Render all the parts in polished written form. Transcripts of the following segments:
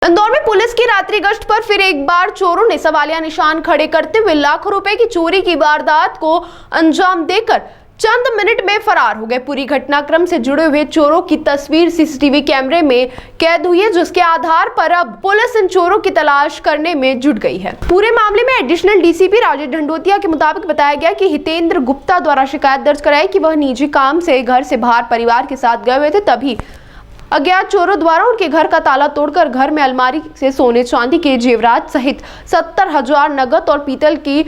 इंदौर में पुलिस की रात्रि गश्त पर फिर एक बार चोरों ने सवालिया निशान खड़े करते हुए लाखों रुपए की चोरी की वारदात को अंजाम देकर चंद मिनट में फरार हो गए। पूरी घटनाक्रम से जुड़े हुए चोरों की तस्वीर सीसीटीवी कैमरे में कैद हुई है, जिसके आधार पर अब पुलिस इन चोरों की तलाश करने में जुट गई है। पूरे मामले में एडिशनल डीसीपी राजेश ढंडोतिया के मुताबिक बताया गया कि हितेंद्र गुप्ता द्वारा शिकायत दर्ज कराई कि वह निजी काम से घर से बाहर परिवार के साथ गए हुए थे, तभी अज्ञात चोरों द्वारा उनके घर का ताला तोड़कर घर में अलमारी से सोने चांदी के जेवरात सहित 70,000 नगद और पीतल की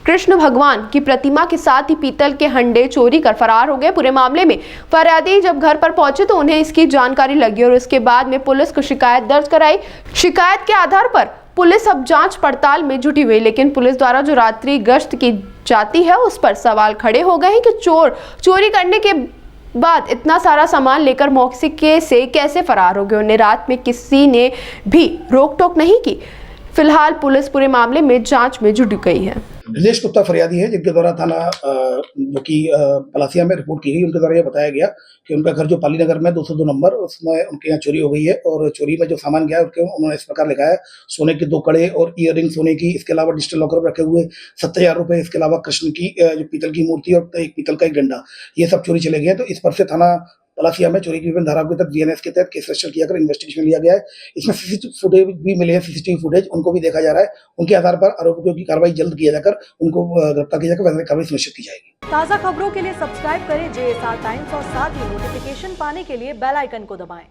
कृष्ण भगवान की प्रतिमा के साथ ही पीतल के हंडे चोरी कर फरार हो गए। पूरे मामले में फरियादी जब घर पर पहुंचे तो उन्हें इसकी जानकारी लगी और इसके बाद में पुलिस को शिकायत दर्ज कराई। शिकायत के आधार पर पुलिस अब जांच पड़ताल में जुटी हुई, लेकिन पुलिस द्वारा जो रात्रि गश्त की जाती है उस पर सवाल खड़े हो गए हैं कि चोर चोरी करने के बाद इतना सारा सामान लेकर मौके से कैसे फरार हो गए। उन्हें रात में किसी ने भी रोक टोक नहीं की। फिलहाल पुलिस पूरे मामले में जांच में जुट गई है। ब्रजेश गुप्ता फरियादी है, जिनके द्वारा थाना जो कि पलासिया में रिपोर्ट की गई। उनके द्वारा यह बताया गया कि उनका घर जो पाली नगर में 202 नंबर, उसमें उनके यहाँ चोरी हो गई है और चोरी में जो सामान गया है उन्होंने इस प्रकार लिखा है: सोने के 2 कड़े और ईयररिंग सोने की, इसके अलावा डिजिटल लॉकर में रखे हुए 70,000 रुपए, इसके अलावा कृष्ण की जो पीतल की मूर्ति और एक पीतल का एक डंडा, ये सब चोरी चले गए हैं। तो इस पर से थाना पलासिया में चोरी की विभिन्न धाराओं के तहत बीएनएस के तहत केस रजिस्टर किया कर इन्वेस्टिगेशन लिया गया है। इसमें सीसीटीवी फुटेज भी मिले हैं, सीसीटीवी फुटेज उनको भी देखा जा रहा है। उनके आधार पर आरोपियों की कार्रवाई जल्द किया जाकर उनको गिरफ्तार किया जाकर वैसे कार्रवाई सुनिश्चित की जाएगी। ताज़ा खबरों के लिए सब्सक्राइब करें JSR टाइम्स और साथ ही नोटिफिकेशन पाने के लिए बेल आइकन को दबाएं।